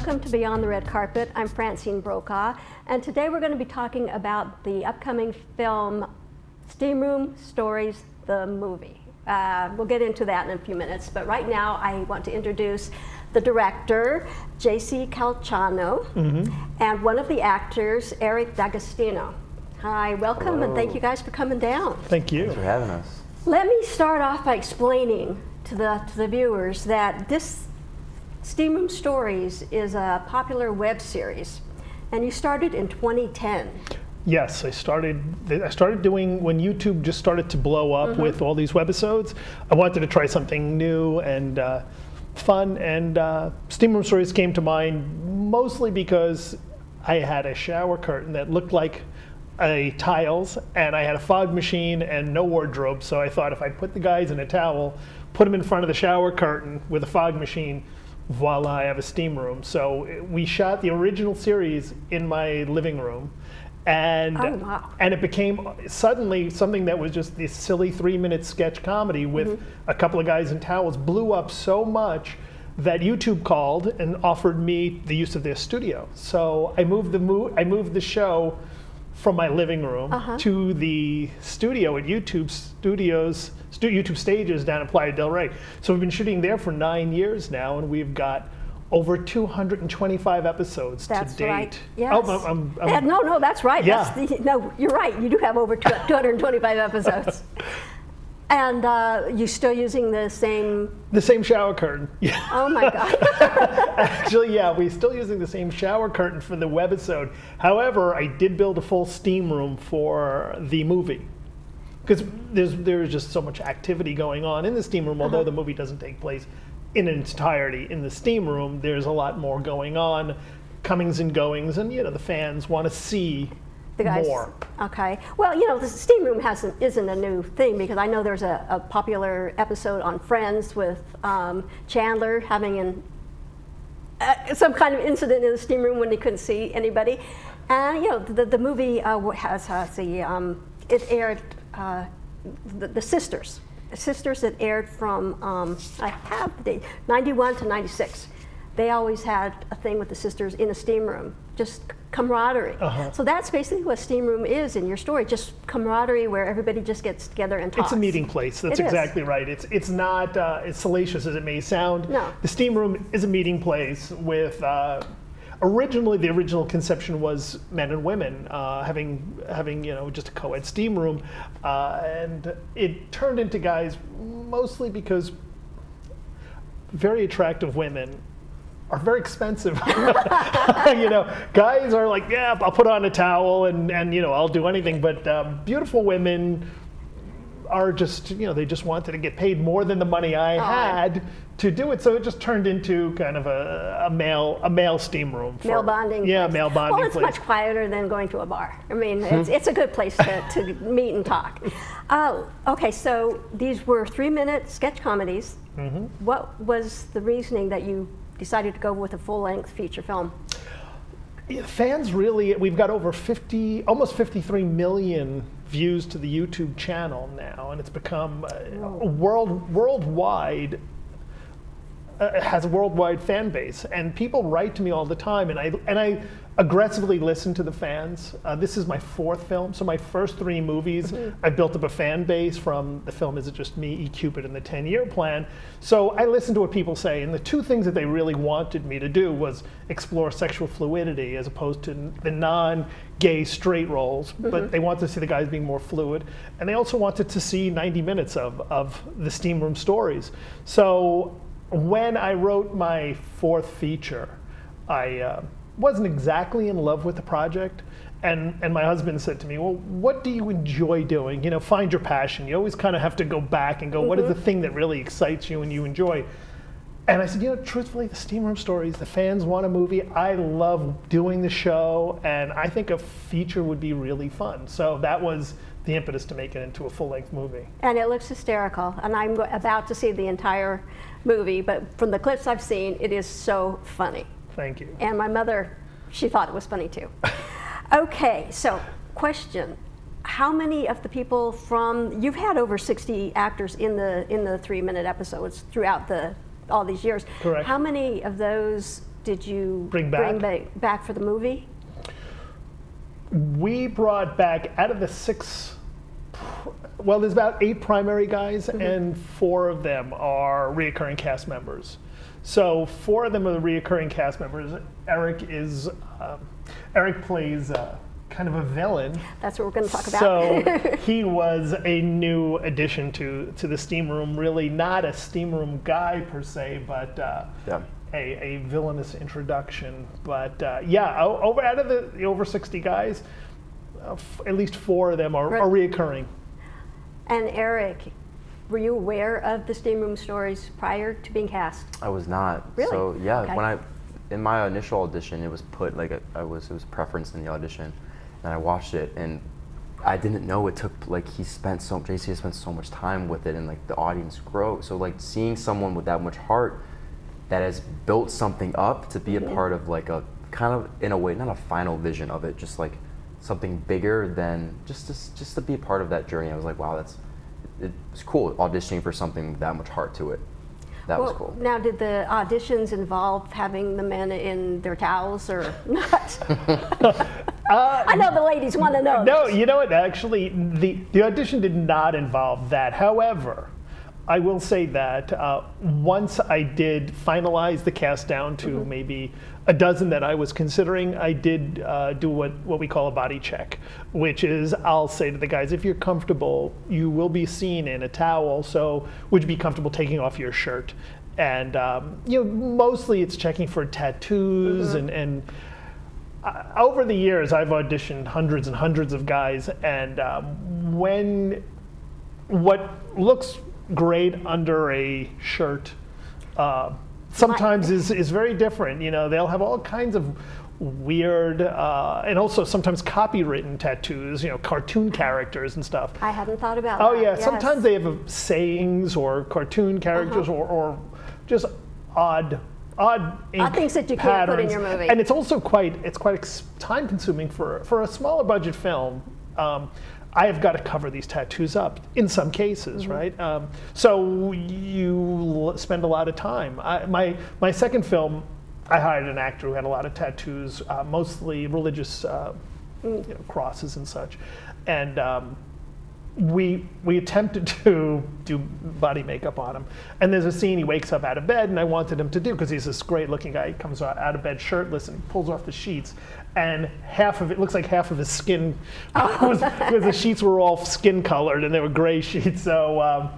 Welcome to Beyond the Red Carpet. I'm Francine Brokaw, and today we're going to be talking about the upcoming film Steamroom Stories, the movie. We'll get into that in a few minutes, but right now I want to introduce the director, J.C. Calciano, and one of the actors, Eric D'Agostino. Hi, welcome. Hello. And thank you guys for coming down. Thank you. Thanks for having us. Let me start off by explaining to the viewers that this Steamroom Stories is a popular web series, and you started in 2010. Yes, I started doing when YouTube just started to blow up with all these webisodes. I wanted to try something new and fun, and Steamroom Stories came to mind mostly because I had a shower curtain that looked like tiles, and I had a fog machine and no wardrobe, so I thought if I put the guys in a towel, put them in front of the shower curtain with a fog machine, voila, I have a steam room. So we shot the original series in my living room, and and it became suddenly something that was just this silly 3-minute sketch comedy with a couple of guys in towels, blew up so much that YouTube called and offered me the use of their studio. So I moved the show from my living room to the studio at YouTube Stages down in Playa del Rey. So we've been shooting there for 9 years now, and we've got over 225 episodes to date. Right. Yes. Oh, no, that's right. Yeah. No, you're right. You do have over 225 episodes. And you're still using the same shower curtain. Yeah. Oh my God. Actually, yeah, we're still using the same shower curtain for the webisode. However, I did build a full steam room for the movie, because there's just so much activity going on in the steam room. Although the movie doesn't take place in its entirety in the steam room, there's a lot more going on, comings and goings, and the fans want to see the guys, more. Okay. Well, the steam room isn't a new thing, because I know there's a popular episode on Friends with Chandler having some kind of incident in the steam room when he couldn't see anybody, and the movie has it aired the Sisters that aired from I have the date 91 to 96. They always had a thing with the sisters in a steam room, just camaraderie. So that's basically what steam room is in your story, just camaraderie where everybody just gets together and talks. It's a meeting place. That's exactly right. It's not as salacious as it may sound. No. The steam room is a meeting place with, originally the original conception was men and women having just a co-ed steam room, and it turned into guys mostly because very attractive women are very expensive. Guys are like, yeah, I'll put on a towel and I'll do anything. But beautiful women are just, they just wanted to get paid more than the money I had to do it. So it just turned into kind of a male steam room. Male bonding. Yeah, place. male bonding. Well, it's much quieter than going to a bar. I mean, it's a good place to meet and talk. Okay, so these were 3-minute sketch comedies. What was the reasoning that you decided to go with a full-length feature film? Fans really, we've got over almost 53 million views to the YouTube channel now, and it's become worldwide. Has a worldwide fan base, and people write to me all the time, and I aggressively listen to the fans. This is my 4th film, so my first 3 movies, I built up a fan base from the film Is It Just Me, E-Cupid, and the 10-Year Plan. So I listen to what people say, and the 2 things that they really wanted me to do was explore sexual fluidity as opposed to the non-gay straight roles, but they wanted to see the guys being more fluid, and they also wanted to see 90 minutes of the steam room stories. So when I wrote my 4th feature, I wasn't exactly in love with the project, and my husband said to me, well, what do you enjoy doing? Find your passion. You always kind of have to go back and go, what is the thing that really excites you and you enjoy? And I said, truthfully, the steam room stories, the fans want a movie. I love doing the show, and I think a feature would be really fun. So that was the impetus to make it into a full-length movie. And it looks hysterical, and I'm about to see the entire movie, but from the clips I've seen, it is so funny. Thank you. And my mother, she thought it was funny too. Okay, so question. How many of the people you've had over 60 actors in the 3-minute episodes throughout all these years. Correct. How many of those did you Bring back? back for the movie? We brought back, out of the 6, well, there's about 8 primary guys, and 4 of them are reoccurring cast members. So 4 of them are the reoccurring cast members. Eric plays kind of a villain. That's what we're going to talk about. So he was a new addition to the Steamroom. Really not a Steamroom guy per se, but a villainous introduction. But out of the over 60 guys, at least 4 of them are reoccurring. And Eric, were you aware of the Steamroom stories prior to being cast? I was not. Really? So yeah, Okay. in my initial audition, it was put like it was preferenced in the audition, and I watched it, and I didn't know it took JC has spent so much time with it, and like the audience grow. So like seeing someone with that much heart that has built something up to be a part of like a kind of, in a way, not a final vision of it, just like something bigger than just to be a part of that journey. I was like, wow, it was cool auditioning for something with that much heart to it. That was cool. Now, did the auditions involve having the men in their towels or not? I know the ladies want to know. No, you know what? Actually, the audition did not involve that. However, I will say that once I did finalize the cast down to maybe a dozen that I was considering, I did do what we call a body check, which is I'll say to the guys, if you're comfortable, you will be seen in a towel, so would you be comfortable taking off your shirt? And mostly it's checking for tattoos and over the years, I've auditioned hundreds and hundreds of guys, and when what looks great under a shirt sometimes is very different. They'll have all kinds of weird and also sometimes copywritten tattoos, cartoon characters and stuff. I hadn't thought about that. Oh yeah, Yes. sometimes they have sayings or cartoon characters or just odd ink things that you patterns. can't put in your movie. And it's also quite time consuming for a smaller budget film. I have got to cover these tattoos up in some cases, right? So you spend a lot of time. My second film, I hired an actor who had a lot of tattoos, mostly religious crosses and such, and we attempted to do body makeup on him. And there's a scene he wakes up out of bed, and I wanted him to do, because he's this great looking guy. He comes out of bed shirtless and pulls off the sheets, and half of it looks like half of his skin because the sheets were all skin colored and they were gray sheets. So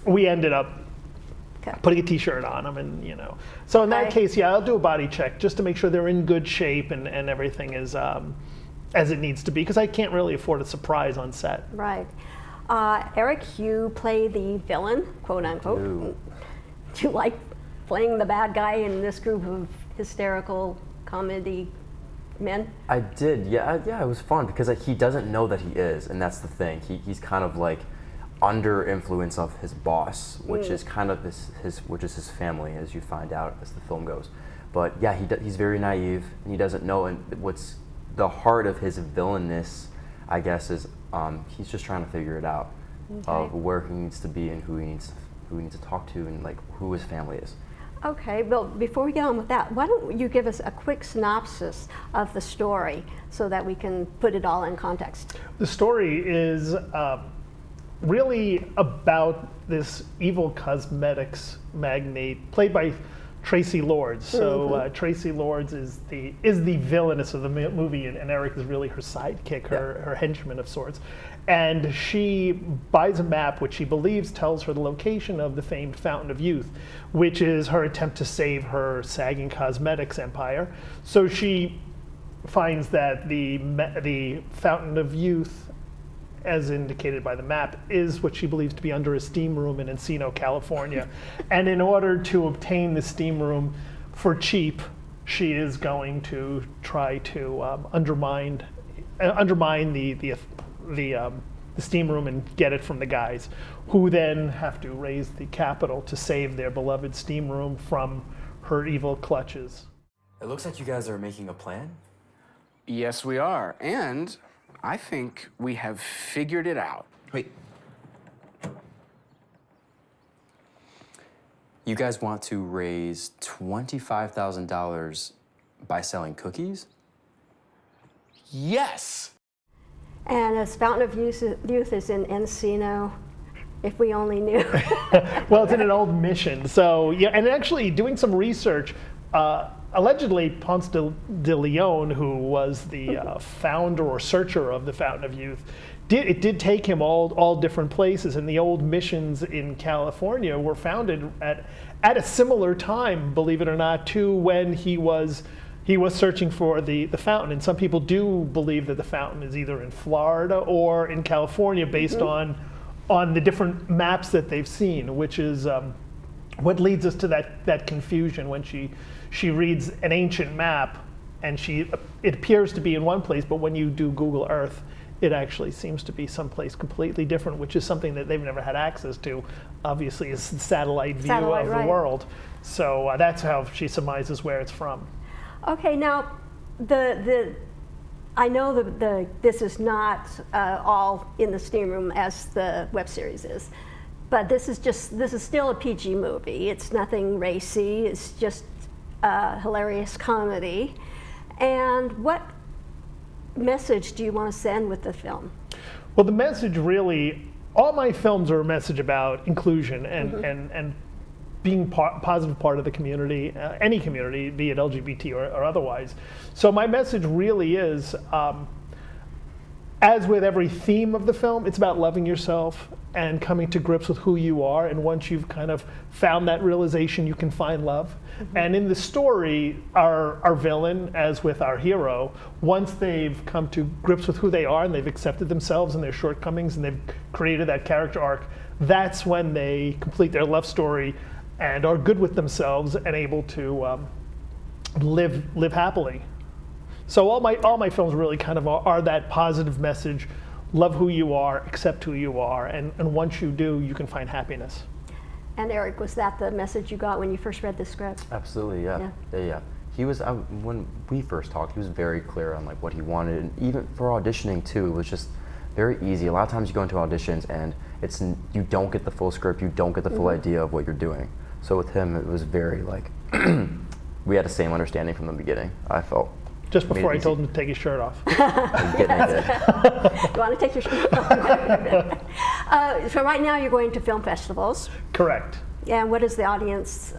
we ended up putting a t-shirt on him, and so in that case, I'll do a body check just to make sure they're in good shape and everything is as it needs to be, because I can't really afford a surprise on set. Right. Eric, you play the villain, quote unquote. Ooh. Do you like playing the bad guy in this group of hysterical comedy men? I did, yeah, it was fun because he doesn't know that he is, and that's the thing. He's kind of like under influence of his boss, which is kind of his family, as you find out as the film goes. But yeah, he's very naive, and he doesn't know. And what's the heart of his villainous, I guess, is he's just trying to figure it out of where he needs to be and who he needs to talk to, and like who his family is. Okay, well, before we get on with that, why don't you give us a quick synopsis of the story so that we can put it all in context? The story is really about this evil cosmetics magnate played by Tracy Lords. So Tracy Lords is the villainess of the movie, and Eric is really her sidekick, her henchman of sorts. And she buys a map which she believes tells her the location of the famed Fountain of Youth, which is her attempt to save her sagging cosmetics empire. So she finds that the Fountain of Youth, as indicated by the map, is what she believes to be under a steam room in Encino, California. And in order to obtain the steam room for cheap, she is going to try to undermine the steam room and get it from the guys, who then have to raise the capital to save their beloved steam room from her evil clutches. It looks like you guys are making a plan. Yes, we are. And I think we have figured it out. Wait. You guys want to raise $25,000 by selling cookies? Yes! And as Fountain of Youth is in Encino, if we only knew. Well, it's in an old mission. So, yeah, and actually doing some research, allegedly Ponce de Leon, who was the founder or searcher of the Fountain of Youth, it did take him all different places, and the old missions in California were founded at a similar time, believe it or not, to when he was searching for the fountain. And some people do believe that the fountain is either in Florida or in California based on the different maps that they've seen, which is what leads us to that confusion when she reads an ancient map and it appears to be in one place, but when you do Google Earth, it actually seems to be someplace completely different, which is something that they've never had access to. Obviously, is the satellite view of the world. So that's how she surmises where it's from. Okay, now I know this is not all in the Steamroom as the web series is, but this is still a PG movie. It's nothing racy. It's just a hilarious comedy. And what message do you want to send with the film? Well, the message really, all my films are a message about inclusion and being positive part of the community, any community, be it LGBT or otherwise. So my message really is, as with every theme of the film, it's about loving yourself and coming to grips with who you are. And once you've kind of found that realization, you can find love. And in the story, our villain, as with our hero, once they've come to grips with who they are and they've accepted themselves and their shortcomings and they've created that character arc, that's when they complete their love story and are good with themselves and able to live happily. So all my films really kind of are that positive message: love who you are, accept who you are, and once you do, you can find happiness. And Eric, was that the message you got when you first read the script? Absolutely, yeah. He was when we first talked, he was very clear on like what he wanted, and even for auditioning too, it was just very easy. A lot of times you go into auditions and you don't get the full script, you don't get the full idea of what you're doing. So with him, it was very like we had the same understanding from the beginning, I felt. Just before I told him to take his shirt off. You want to take your shirt off? So right now you're going to film festivals. Correct. And what is the audience,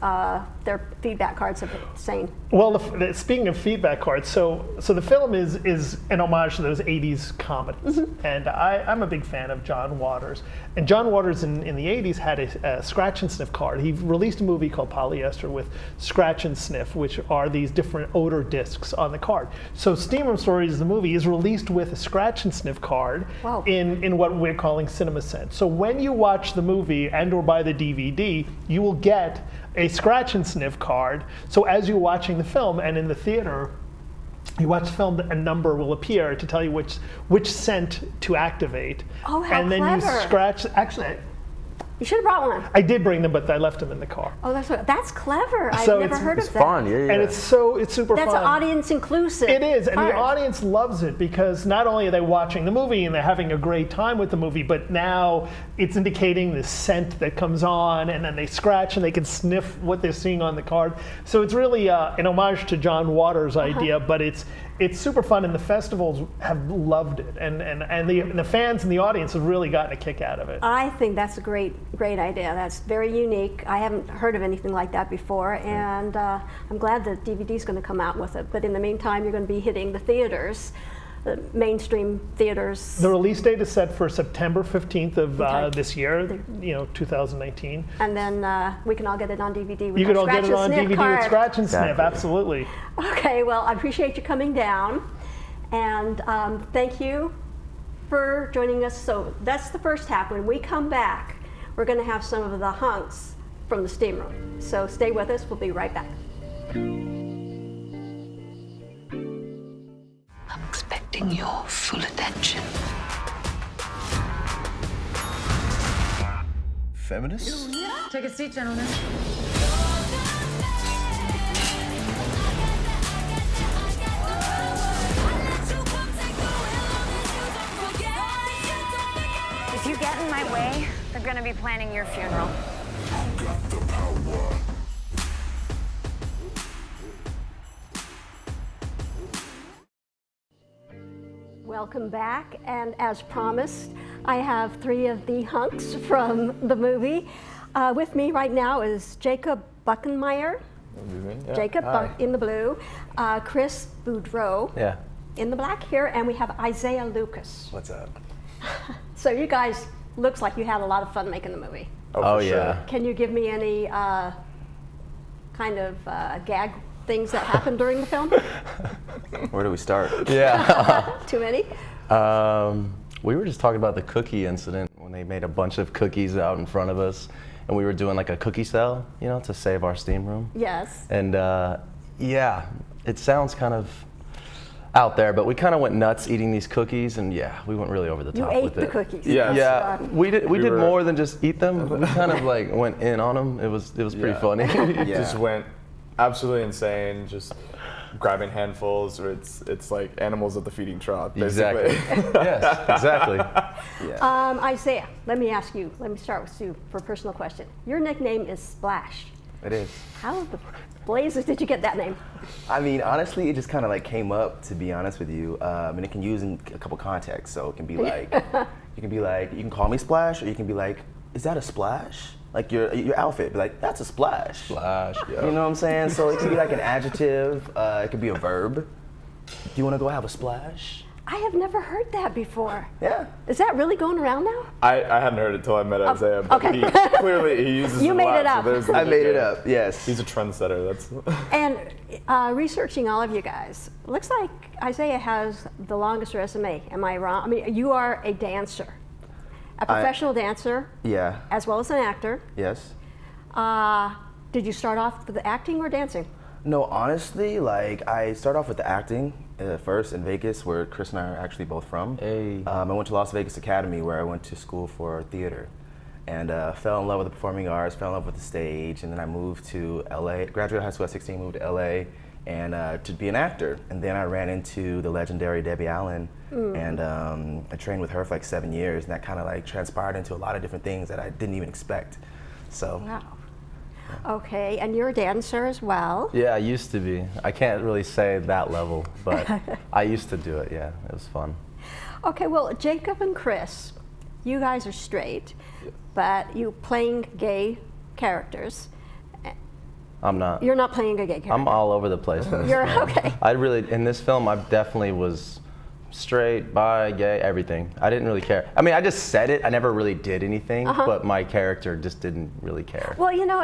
their feedback cards of it saying? Well, speaking of feedback cards, so the film is an homage to those 80s comedies. And I'm a big fan of John Waters. And John Waters in the 80s had a scratch and sniff card. He released a movie called Polyester with scratch and sniff, which are these different odor discs on the card. So Steamroom Stories, the movie, is released with a scratch and sniff card in what we're calling CinemaSense. So when you watch the movie and or buy the DVD, you will get a scratch and sniff card. So as you're watching the film and in the theater, you watch the film, a number will appear to tell you which scent to activate. Oh, how and then clever. you scratch. Actually, You should have brought one. I did bring them, but I left them in the car. Oh, that's clever. I've So never heard It's of that. fun, yeah. And it's super That's fun. audience inclusive. It is, and part. the audience loves it because not only are they watching the movie and they're having a great time with the movie, but now it's indicating the scent that comes on, and then they scratch and they can sniff what they're seeing on the card. So it's really an homage to John Waters' idea, but it's super fun, and the festivals have loved it, and the fans and the audience have really gotten a kick out of it. I think that's a great idea. That's very unique. I haven't heard of anything like that before, and I'm glad the DVD's going to come out with it. But in the meantime, you're going to be hitting the theaters, the mainstream theaters. The release date is set for September 15th of Okay. this year, 2019. And then we can all get it on DVD with You our can all get Scratch it on and Sniff DVD card. with Scratch and Sniff, Exactly. absolutely. Okay, well, I appreciate you coming down, and thank you for joining us. So that's the first half. When we come back, we're going to have some of the hunks from the Steamroom. So stay with us. We'll be right back. I'm expecting your full attention. Feminist? Take a seat, gentlemen. If you get in my way, they're gonna be planning your funeral. Welcome back, and as promised, I have 3 of the hunks from the movie. With me right now is Jacob Buckenmeyer, Yeah. Jacob in the blue, Chris Boudreau Yeah. in the black here, and we have Isaiah Lucas. What's up? So you guys, looks like you had a lot of fun making the movie. Oh, for yeah. Can you give me any kind of gag things that happened during the film? Where do we start? Yeah. Too many? We were just talking about the cookie incident when they made a bunch of cookies out in front of us, and we were doing like a cookie sell, you know, to save our steam room. Yes. And yeah, it sounds kind of out there, but we kind of went nuts eating these cookies, and yeah, we went really over the You top ate with the it. cookies. Yes. Yeah, we did were- more than just eat them. We kind of like went in on them. It was pretty Yeah. funny. Yeah. Just went absolutely insane, just grabbing handfuls. It's like animals at the feeding trough, basically. Exactly. Yes, exactly. Isaiah, let me ask you, let me start with you for a personal question. Your nickname is Splash. It is. How the blazes did you get that name? I mean, honestly, it just kind of like came up, to be honest with you. And it can use in a couple contexts. So it can be like, you can call me Splash, or you can be like, is that a splash? Like your outfit, be like, that's a splash. Flash. You know what I'm saying? So it can be like an adjective. It could be a verb. Do you want to go have a splash? I have never heard that before. Yeah. Is that really going around now? I hadn't heard it till I met Isaiah, but okay. he uses You it a made lot, it up. So there's the I made it nickname. up. Yes. He's a trendsetter. That's And researching all of you guys, looks like Isaiah has the longest resume. Am I wrong? I mean, you are a dancer, a professional dancer, Yeah. as well as an actor. Yes. Did you start off with the acting or dancing? No, honestly, like I started off with the acting first in Vegas, where Chris and I are actually both from. Hey. I went to Las Vegas Academy, where I went to school for theater, and fell in love with the performing arts, fell in love with the stage, and then I moved to LA. Graduated high school at 16, moved to LA, and to be an actor. And then I ran into the legendary Debbie Allen, and I trained with her for like 7 years, and that kind of like transpired into a lot of different things that I didn't even expect. So. Wow. Okay, and you're a dancer as well. Yeah, I used to be. I can't really say that level, but I used to do it. Yeah, it was fun. Okay, well, Jacob and Chris, you guys are straight, but you playing gay characters. I'm not. You're not playing a gay character. I'm all over the place. In this You're film. okay. I really, in this film, I definitely was straight, bi, gay, everything. I didn't really care. I mean, I just said it. I never really did anything, but my character just didn't really care. Well, you know,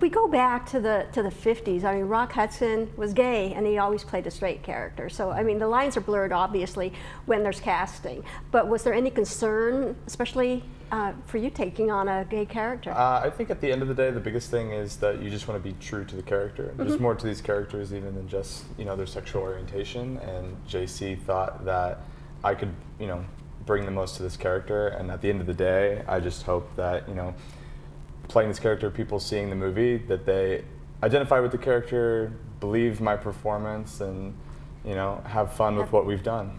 we go back to the 50s. I mean, Rock Hudson was gay, and he always played a straight character. So, I mean, the lines are blurred, obviously, when there's casting. But was there any concern, especially for you taking on a gay character? I think at the end of the day, the biggest thing is that you just want to be true to the character. There's more to these characters even than just, you know, their sexual orientation. And JC thought that I could, you know, bring the most to this character. And at the end of the day, I just hope that, you know, playing this character, people seeing the movie, that they identify with the character, believe my performance, and, you know, have fun with what we've done.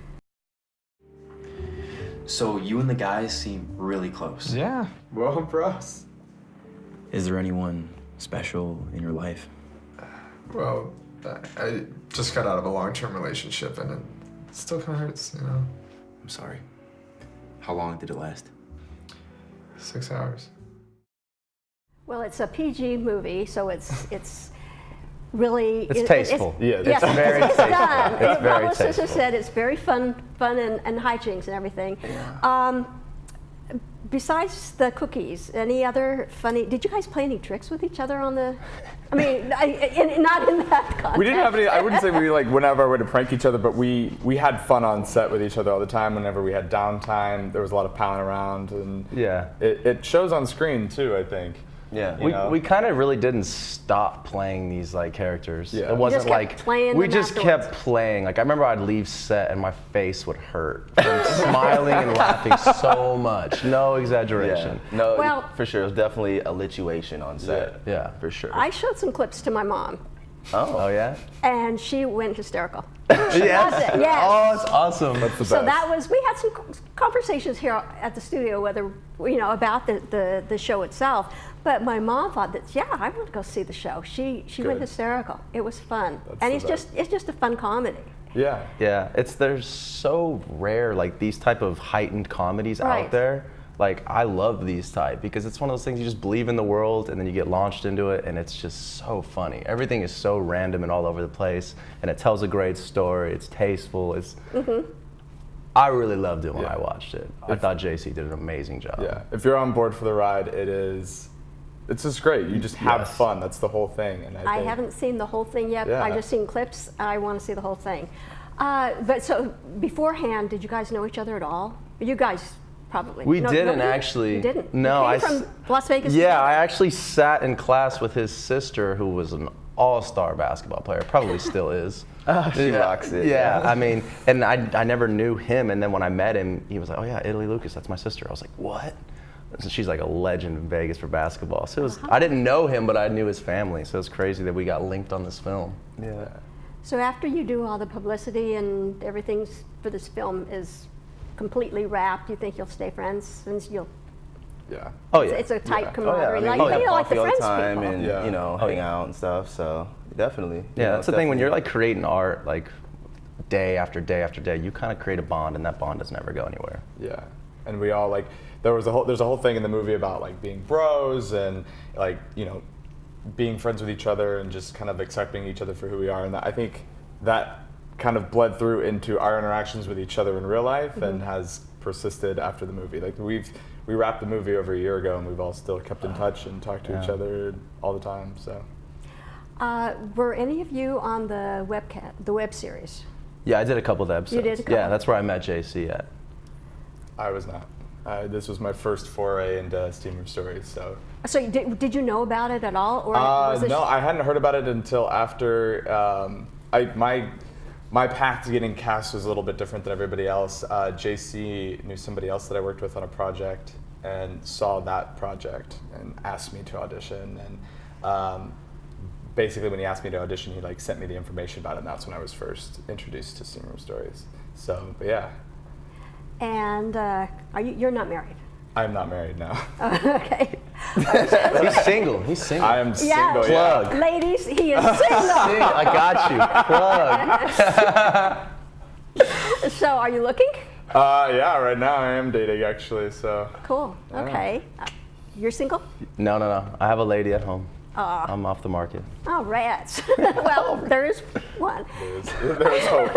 So you and the guys seem really close. Yeah, well, for us. Is there anyone special in your life? Well, I just got out of a long-term relationship, and it still kind of hurts, you know. I'm sorry. How long did it last? 6 hours. Well, it's a PG movie, so it's really It's tasteful. Yeah, Yes, It's very it's tasteful. done. It's The very publicist has tasteful. said it's very fun and hijinks and everything. Besides the cookies, any other funny? Did you guys play any tricks with each other on the? I mean, not in that context. We didn't have any. I wouldn't say we like went out of our way to prank each other, but we had fun on set with each other all the time. Whenever we had downtime, there was a lot of palling around, and Yeah. it shows on screen too, I think. Yeah. You know? We kind of really didn't stop playing these like characters. Yeah. It wasn't just kept like playing we them just afterwards. kept playing. Like I remember I'd leave set and my face would hurt from smiling and laughing so much. No exaggeration. Yeah. No, Well- for sure. It was definitely a lituation on set. Yeah. For sure. I showed some clips to my mom, Oh yeah. and she went hysterical. Yes. Yes. Oh, it's awesome. That's the So best. that was, we had some conversations here at the studio, whether, about the show itself. But my mom thought that, yeah, I want to go see the show. She went Good. hysterical. It was fun. That's And the it's just a fun comedy. Yeah. Yeah, they're so rare, like these type of heightened comedies Right. out there. Like I love these type because it's one of those things you just believe in the world and then you get launched into it and it's just so funny. Everything is so random and all over the place and it tells a great story. It's tasteful. It's. I really loved it when I watched it. I thought JC did an amazing job. Yeah. If you're on board for the ride, it's just great. You just have Yes. fun. That's the whole thing. And I think, haven't seen the whole thing yet. Yeah. I just seen clips. I want to see the whole thing. But so beforehand, did you guys know each other at all? You guys probably. We No, didn't no, you- actually. You didn't. No, you I came s- from Las Vegas. Yeah, I actually sat in class with his sister, who was an all-star basketball player, probably still is. She rocks it. Yeah, I mean, and I never knew him, and then when I met him, he was like, "Oh yeah, Italy Lucas, that's my sister." I was like, "What?" So she's like a legend in Vegas for basketball. So it was, I didn't know him, but I knew his family. So it's crazy that we got linked on this film. Yeah. So after you do all the publicity and everything for this film is completely wrapped, you think you'll stay friends since you'll? Yeah. Oh yeah. It's a tight Oh yeah, camaraderie, I mean, like we have like the coffee all the Friends time people. and Yeah. hang out and stuff. So definitely. you Yeah, know, that's the thing. When definitely- you're like creating art, like day after day after day, you kind of create a bond, and that bond does never go anywhere. Yeah, and we all there's a whole thing in the movie about like being bros and like being friends with each other and just kind of accepting each other for who we are, and I think that kind of bled through into our interactions with each other in real life and has persisted after the movie. Like we wrapped the movie over a year ago and we've all still kept in touch and talked to each other all the time. So Were any of you on the web series? Yeah, I did a couple of episodes. You did a couple? Yeah, that's where I met JC at. I was not. This was my first foray into Steamroom stories. So So did you know about it at all, or was this no, I hadn't heard about it until after my path to getting cast was a little bit different than everybody else. JC knew somebody else that I worked with on a project and saw that project and asked me to audition. And basically, when he asked me to audition, he like sent me the information about it, and that's when I was first introduced to Steamroom stories. So, but yeah, And you're not married? I'm not married now. Okay. He's single. He's single. I am Yeah. single. Plug. Yeah. Ladies, he is single. I got you. Plug. So are you looking? Yeah. Right now, I am dating actually. So. Cool. Okay. You're single? No. I have a lady at home. I'm off the market. Oh, rats. Well, there is one. There's hope.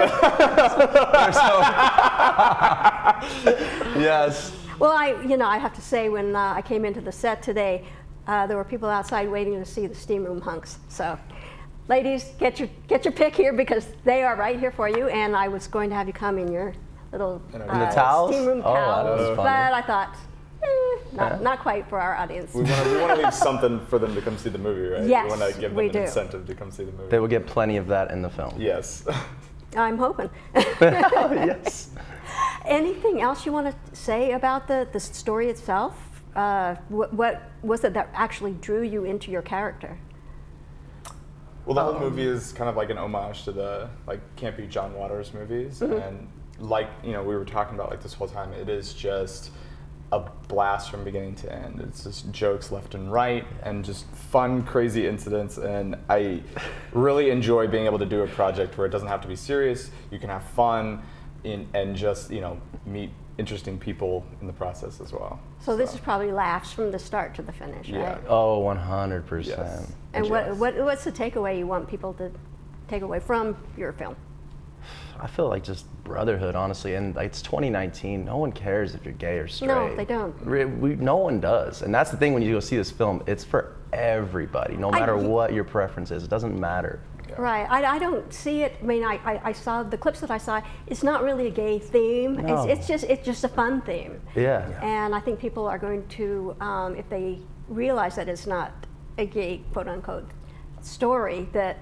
Yes. Well, I have to say, when I came into the set today, there were people outside waiting to see the Steamroom hunks. So, ladies, get your pick here because they are right here for you. And I was going to have you come in your little In the towels? Steamroom Oh, that towels, was funny. but I thought, not quite for our audience. We want to leave something for them to come see the movie, right? Yes, we want to give them we an do. incentive to come see the movie. They will get plenty of that in the film. Yes. I'm hoping. Yes. Anything else you want to say about the story itself? What was it that actually drew you into your character? Well, the whole movie is kind of like an homage to the campy John Waters movies, and we were talking about this whole time, it is just a blast from beginning to end. It's just jokes left and right, and just fun, crazy incidents. And I really enjoy being able to do a project where it doesn't have to be serious. You can have fun, and just meet interesting people in the process as well. So this is probably laughs from the start to the finish, Yeah. right? Oh, 100%. Yes. And Yes. what's the takeaway you want people to take away from your film? I feel like just brotherhood, honestly. And it's 2019. No one cares if you're gay or straight. No, they don't. No one does. And that's the thing when you go see this film. It's for everybody, no matter what your preference is. It doesn't matter. Right. I don't see it. I mean, I saw the clips that I saw. It's not really a gay theme. No. It's just a fun theme. Yeah. And I think people are going to, if they realize that it's not a gay, quote unquote, story, that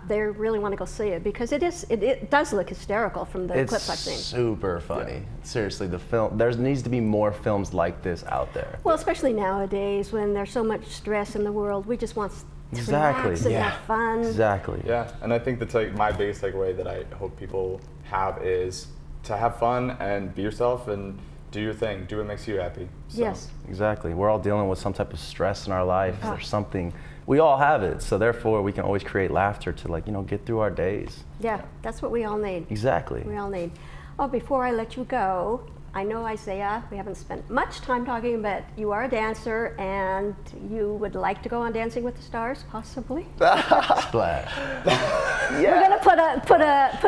they really want to go see it because it does look hysterical from the It's clips I've seen. super funny. Seriously, the film. There needs to be more films like this out there. Well, especially nowadays when there's so much stress in the world, we just want Exactly. relax and Yeah. have fun. Exactly. Yeah, and I think that's like my biggest takeaway that I hope people have is to have fun and be yourself and do your thing. Do what makes you happy. So. Yes. Exactly. We're all dealing with some type of stress in our life. There's something, we all have it. So therefore we can always create laughter to get through our days. Yeah, that's what we all need. Exactly. We all need. Oh, before I let you go, I know, Isaiah, we haven't spent much time talking, but you are a dancer and you would like to go on Dancing with the Stars, possibly? Splash. We're gonna put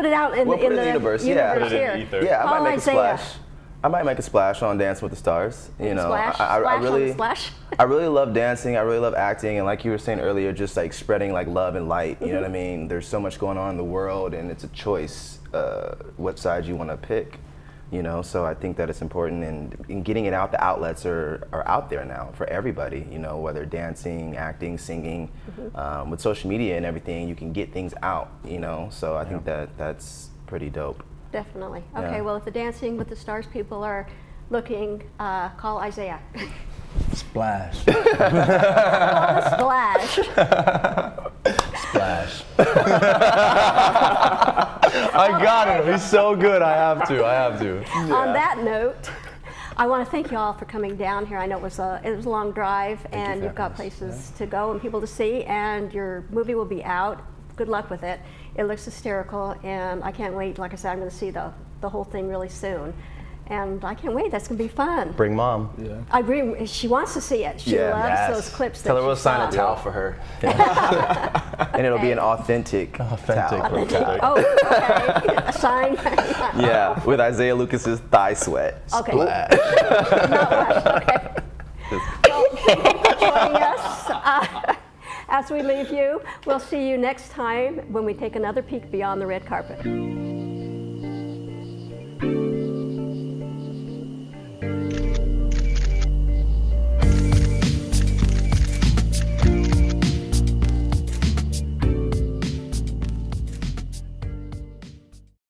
it out in, We'll put it in the the universe, yeah. Put it in here. the ether. Yeah, I Call might make Isaiah. a splash. I might make a splash on Dance with the Stars. You know, Splash, I splash on the really, splash. I really love dancing. I really love acting, and like you were saying earlier, just like spreading like love and light. You know what I mean? There's so much going on in the world, and it's a choice what side you want to pick. You know, so I think that it's important, and in getting it out, the outlets are out there now for everybody. You know, whether dancing, acting, singing, with social media and everything, you can get things out. You know, so I think that's pretty dope. Definitely. Okay, Yeah. well, if the Dancing with the Stars people are looking, call Isaiah. Splash. Splash. Splash. I got him. He's so good. I have to. On that note, I want to thank you all for coming down here. I know it was a long drive, and you've got places to go and people to see, and your movie will be out. Good luck with it. It looks hysterical, and I can't wait. Like I said, I'm going to see the whole thing really soon. And I can't wait. That's going to be fun. Bring mom. Yeah. I agree. She wants to see it. She Yeah. loves Yes. those clips. Tell that her we'll she sign a saw. towel for her. And it'll be an authentic towel. Oh, okay. A sign. Yeah, with Isaiah Lucas's thigh sweat. Okay. Not much. Okay. Well, thank you for joining us. As we leave you, we'll see you next time when we take another peek beyond the red carpet.